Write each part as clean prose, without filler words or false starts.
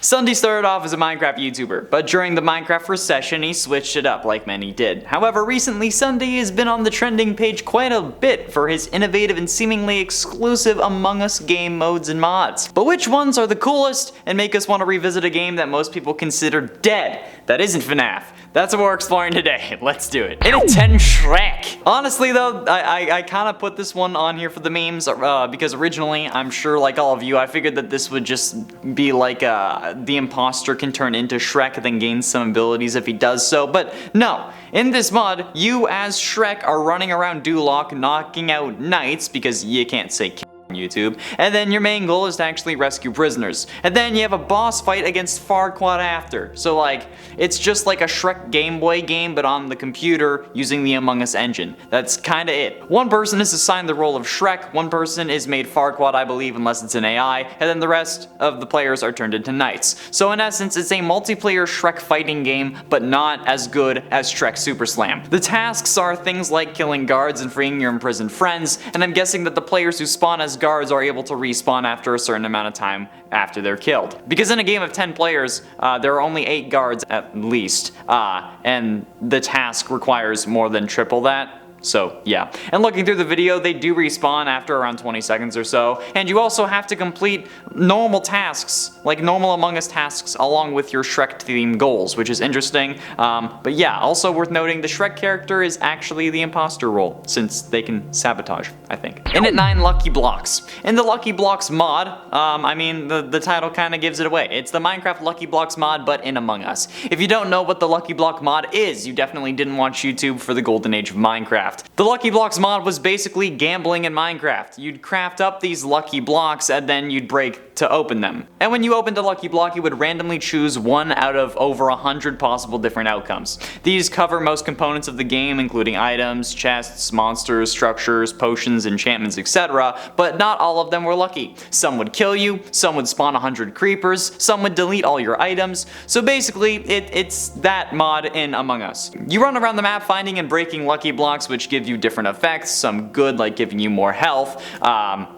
Ssundee started off as a Minecraft YouTuber, but during the Minecraft recession he switched it up like many did. However, recently Ssundee has been on the trending page quite a bit for his innovative and seemingly exclusive Among Us game modes and mods. But which ones are the coolest and make us want to revisit a game that most people consider dead that isn't FNAF? That's what we're exploring today. Let's do it. In a 10 SHREK. Honestly though, I kind of put this one on here for the memes because originally, I'm sure like all of you, I figured that this would just be like the imposter can turn into SHREK then gain some abilities if he does so, but no. In this mod, you as SHREK are running around Duloc knocking out knights because you can't say on YouTube, and then your main goal is to actually rescue prisoners. And then you have a boss fight against Farquaad after. So like, it's just like a SHREK Game Boy game but on the computer using the Among Us engine. That's kinda it. One person is assigned the role of SHREK, one person is made Farquaad I believe unless it's an AI, and then the rest of the players are turned into knights. So in essence, it's a multiplayer SHREK fighting game but not as good as SHREK Super Slam. The tasks are things like killing guards and freeing your imprisoned friends, and I'm guessing that the players who spawn as guards are able to respawn after a certain amount of time after they're killed. Because in a game of 10 players, there are only 8 guards at least, and the task requires more than triple that. So yeah, and looking through the video, they do respawn after around 20 seconds or so, and you also have to complete normal tasks, like normal Among Us tasks, along with your SHREK themed goals, which is interesting. But yeah, also worth noting, the SHREK character is actually the imposter role, since they can sabotage, I think. In at 9, Lucky Blocks. In the Lucky Blocks mod, I mean, the title kind of gives it away. It's the Minecraft Lucky Blocks mod, but in Among Us. If you don't know what the Lucky Block mod is, you definitely didn't watch YouTube for the golden age of Minecraft. The Lucky Blocks mod was basically gambling in Minecraft. You'd craft up these lucky blocks and then you'd break to open them. And when you opened a lucky block, you would randomly choose one out of over 100 possible different outcomes. These cover most components of the game, including items, chests, monsters, structures, potions, enchantments, etc., but not all of them were lucky. Some would kill you, some would spawn 100 creepers, some would delete all your items. So basically, it's that mod in Among Us. You run around the map finding and breaking lucky blocks which give you different effects, some good like giving you more health.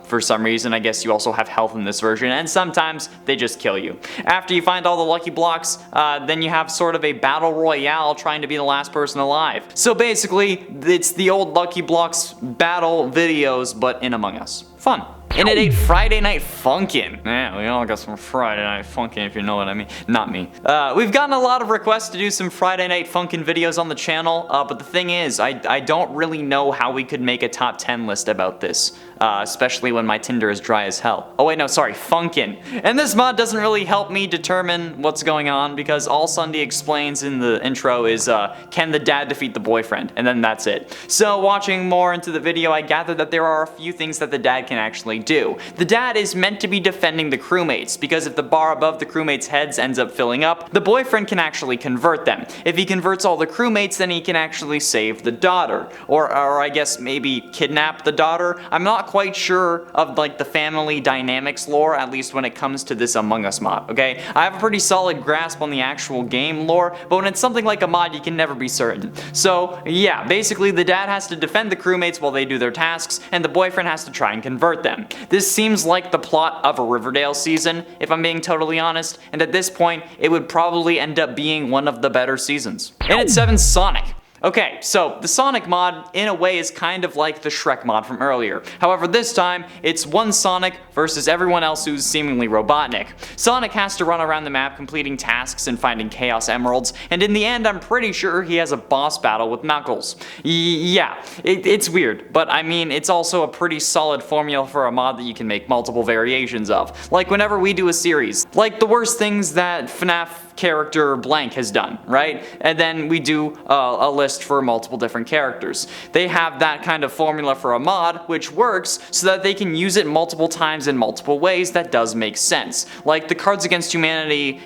For some reason, I guess you also have health in this version, and sometimes they just kill you. After you find all the lucky blocks, then you have sort of a battle royale trying to be the last person alive. So basically, it's the old Lucky Blocks battle videos, but in Among Us. Fun. In at 8, Friday Night Funkin'. Yeah, we all got some Friday Night Funkin', if you know what I mean. Not me. We've gotten a lot of requests to do some Friday Night Funkin' videos on the channel, but the thing is, I don't really know how we could make a top 10 list about this. Especially when my Tinder is dry as hell. Oh wait, no, sorry, Funkin'. And this mod doesn't really help me determine what's going on because all Ssundee explains in the intro is, can the dad defeat the boyfriend? And then that's it. So watching more into the video, I gathered that there are a few things that the dad can actually do. The dad is meant to be defending the crewmates because if the bar above the crewmates' heads ends up filling up, the boyfriend can actually convert them. If he converts all the crewmates, then he can actually save the daughter. Or I guess maybe kidnap the daughter. I'm not quite sure of like the family dynamics lore, at least when it comes to this Among Us mod, okay? I have a pretty solid grasp on the actual game lore, but when it's something like a mod, you can never be certain. So yeah, basically the dad has to defend the crewmates while they do their tasks, and the boyfriend has to try and convert them. This seems like the plot of a Riverdale season, if I'm being totally honest, and at this point, it would probably end up being one of the better seasons. And at 7, Sonic. Okay, so the Sonic mod, in a way, is kind of like the SHREK mod from earlier. However, this time, it's one Sonic versus everyone else who's seemingly Robotnik. Sonic has to run around the map completing tasks and finding Chaos Emeralds, and in the end, I'm pretty sure he has a boss battle with Knuckles. Yeah, it's weird, but I mean, it's also a pretty solid formula for a mod that you can make multiple variations of. Like whenever we do a series, like the worst things that FNAF character blank has done, right? And then we do a list for multiple different characters. They have that kind of formula for a mod, which works so that they can use it multiple times in multiple ways that does make sense. Like the Cards Against Humanity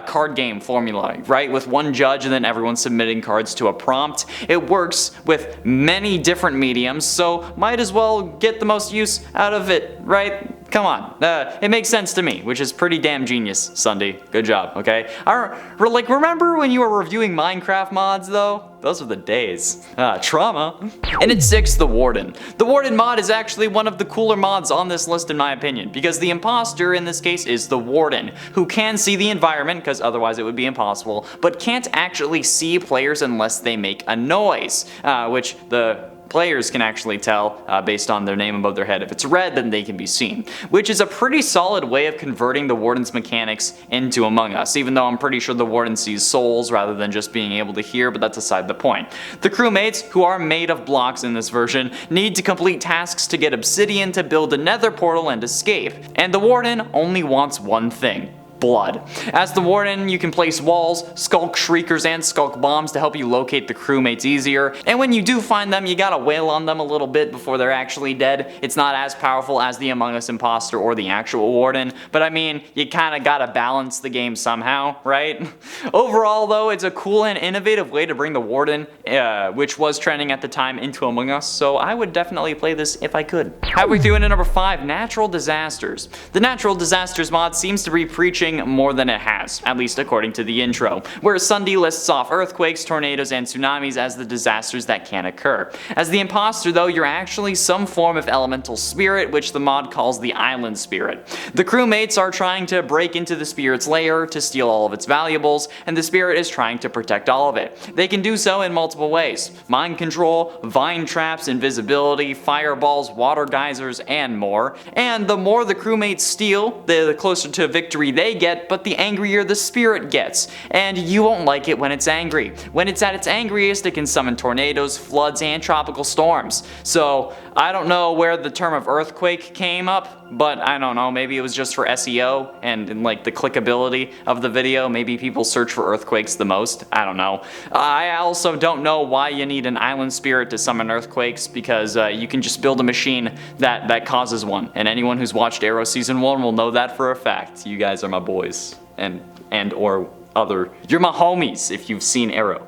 card game formula, right? With one judge and then everyone submitting cards to a prompt. It works with many different mediums, so might as well get the most use out of it, right? Come on, it makes sense to me, which is pretty damn genius, Ssundee. Good job, okay? Remember when you were reviewing Minecraft mods, though? Those were the days. Trauma. And at 6, the Warden. The Warden mod is actually one of the cooler mods on this list in my opinion, because the imposter in this case is the Warden, who can see the environment, because otherwise it would be impossible, but can't actually see players unless they make a noise, which the players can actually tell based on their name above their head. If it's red, then they can be seen, which is a pretty solid way of converting the Warden's mechanics into Among Us, even though I'm pretty sure the Warden sees souls rather than just being able to hear, but that's aside the point. The crewmates, who are made of blocks in this version, need to complete tasks to get obsidian to build a nether portal and escape, and the Warden only wants one thing: blood. As the Warden, you can place walls, skulk shriekers, and skulk bombs to help you locate the crewmates easier, and when you do find them, you gotta wail on them a little bit before they're actually dead. It's not as powerful as the Among Us imposter or the actual Warden, but I mean, you kinda gotta balance the game somehow, right? Overall though, it's a cool and innovative way to bring the Warden, which was trending at the time, into Among Us, so I would definitely play this if I could. Halfway through into number 5, Natural Disasters. The Natural Disasters mod seems to be preaching more than it has, at least according to the intro, where Ssundee lists off earthquakes, tornadoes, and tsunamis as the disasters that can occur. As the imposter though, you're actually some form of elemental spirit, which the mod calls the Island Spirit. The crewmates are trying to break into the spirit's lair to steal all of its valuables, and the spirit is trying to protect all of it. They can do so in multiple ways: mind control, vine traps, invisibility, fireballs, water geysers, and more. And the more the crewmates steal, the closer to victory they get, but the angrier the spirit gets, and you won't like it when it's angry. When it's at its angriest, it can summon tornadoes, floods, and tropical storms. So I don't know where the term of earthquake came up, but I don't know, maybe it was just for SEO and like the clickability of the video. Maybe people search for earthquakes the most. I don't know. I also don't know why you need an island spirit to summon earthquakes, because you can just build a machine that causes one, and anyone who's watched Arrow Season 1 will know that for a fact. You guys are my boys, and or other, you're my homies if you've seen Arrow.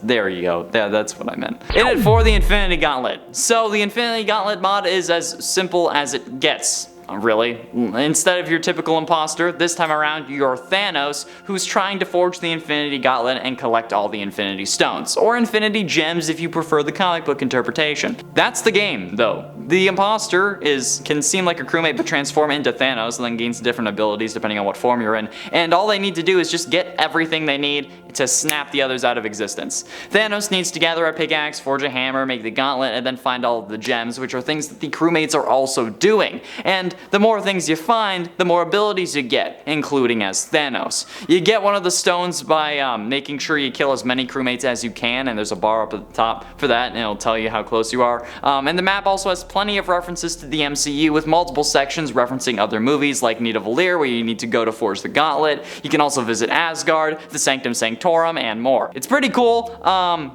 There you go. That's what I meant. In it for the Infinity Gauntlet. So the Infinity Gauntlet mod is as simple as it gets. Really. Instead of your typical imposter, this time around you're Thanos, who's trying to forge the Infinity Gauntlet and collect all the Infinity Stones, or Infinity Gems if you prefer the comic book interpretation. That's the game, though. The imposter can seem like a crewmate but transform into Thanos and then gains different abilities depending on what form you're in, and all they need to do is just get everything they need to snap the others out of existence. Thanos needs to gather a pickaxe, forge a hammer, make the gauntlet, and then find all of the gems, which are things that the crewmates are also doing. And the more things you find, the more abilities you get, including as Thanos. You get one of the stones by making sure you kill as many crewmates as you can, and there's a bar up at the top for that, and it'll tell you how close you are. And the map also has plenty of references to the MCU, with multiple sections referencing other movies like Nidavellir, where you need to go to forge the gauntlet. You can also visit Asgard, the Sanctum Sanctorum, and more. It's pretty cool,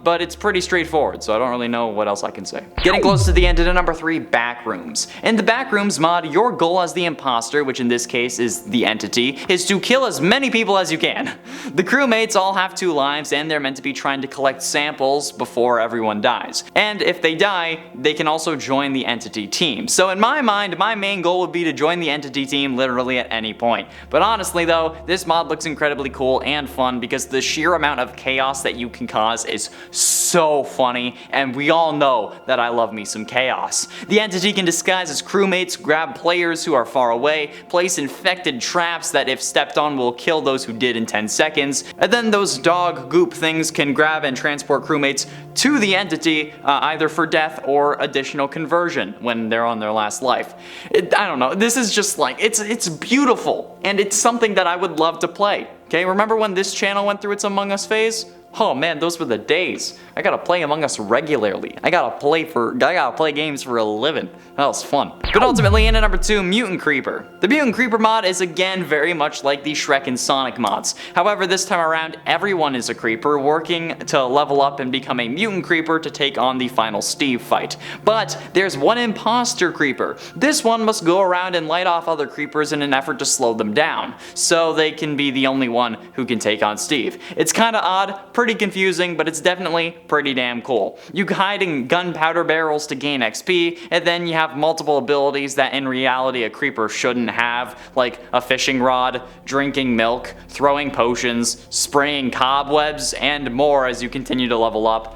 but it's pretty straightforward, so I don't really know what else I can say. Getting close to the end of number 3, Backrooms. In the Backrooms mod, your goal as the imposter, which in this case is the entity, is to kill as many people as you can. The crewmates all have 2 lives, and they're meant to be trying to collect samples before everyone dies. And if they die, they can also join the entity team. So in my mind, my main goal would be to join the entity team literally at any point. But honestly though, this mod looks incredibly cool and fun because the sheer amount of chaos that you can cause is so funny, and we all know that I love me some chaos. The entity can disguise as crewmates, grab players who are far away, place infected traps that if stepped on will kill those who did in 10 seconds, and then those dog goop things can grab and transport crewmates to the entity either for death or additional conversion when they're on their last life. I don't know, this is just like, it's beautiful, and it's something that I would love to play. Okay, remember when this channel went through its Among Us phase? Oh man, those were the days. I gotta play Among Us regularly. I gotta play games for a living. That was fun. But ultimately, in at number 2, Mutant Creeper. The Mutant Creeper mod is again very much like the SHREK and Sonic mods. However, this time around, everyone is a creeper working to level up and become a mutant creeper to take on the final Steve fight. But there's one imposter creeper. This one must go around and light off other creepers in an effort to slow them down, so they can be the only one who can take on Steve. It's kinda odd. pretty confusing, but it's definitely pretty damn cool. You hide in gunpowder barrels to gain XP, and then you have multiple abilities that in reality a creeper shouldn't have, like a fishing rod, drinking milk, throwing potions, spraying cobwebs, and more as you continue to level up.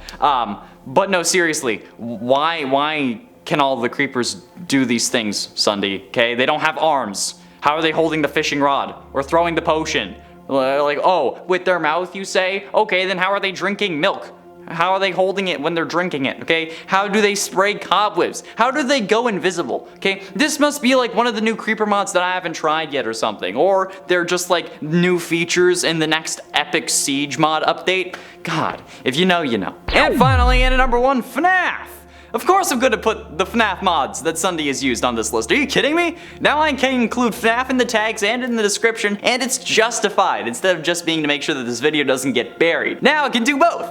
But no, seriously, why can all the creepers do these things, Ssundee? Okay, they don't have arms. How are they holding the fishing rod or throwing the potion? Like, oh, with their mouth, you say? Okay, then how are they drinking milk? How are they holding it when they're drinking it, okay? How do they spray cobwebs? How do they go invisible, okay? This must be like one of the new creeper mods that I haven't tried yet or something. Or they're just like new features in the next epic siege mod update. God, if you know, you know. And finally, in at number 1, FNAF! Of course I'm going to put the FNAF mods that Ssundee has used on this list. Are you kidding me? Now I can include FNAF in the tags and in the description, and it's justified instead of just being to make sure that this video doesn't get buried. Now I can do both!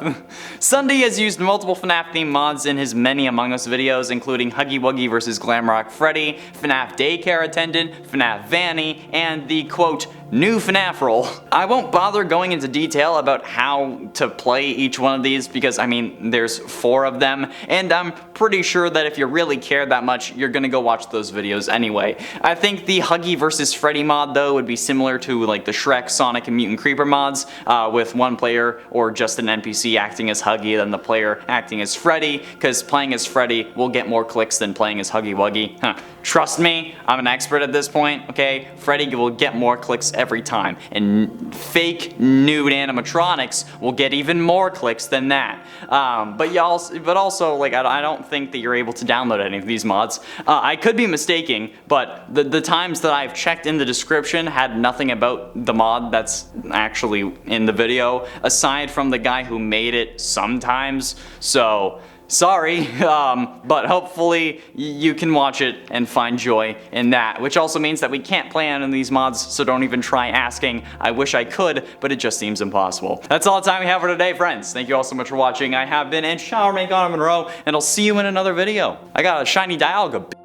Ssundee has used multiple FNAF themed mods in his many Among Us videos, including Huggy Wuggy vs Glamrock Freddy, FNAF Daycare Attendant, FNAF Vanny, and the quote, new FNAF role. I won't bother going into detail about how to play each one of these because, I mean, there's 4 of them, and I'm pretty sure that if you really care that much, you're gonna go watch those videos anyway. I think the Huggy vs Freddy mod, though, would be similar to like the SHREK, Sonic, and Mutant Creeper mods, with one player or just an NPC acting as Huggy, then the player acting as Freddy, because playing as Freddy will get more clicks than playing as Huggy Wuggy. Trust me, I'm an expert at this point, okay? Freddy will get more clicks every time, and fake nude animatronics will get even more clicks than that. But also, like, I don't think that you're able to download any of these mods. I could be mistaken, but the times that I've checked in the description had nothing about the mod that's actually in the video, aside from the guy who made it sometimes, so sorry, but hopefully you can watch it and find joy in that, which also means that we can't play on these mods, so don't even try asking. I wish I could, but it just seems impossible. That's all the time we have for today, friends. Thank you all so much for watching. I have been SHREK, and I'll see you in another video. I got a shiny Dialga.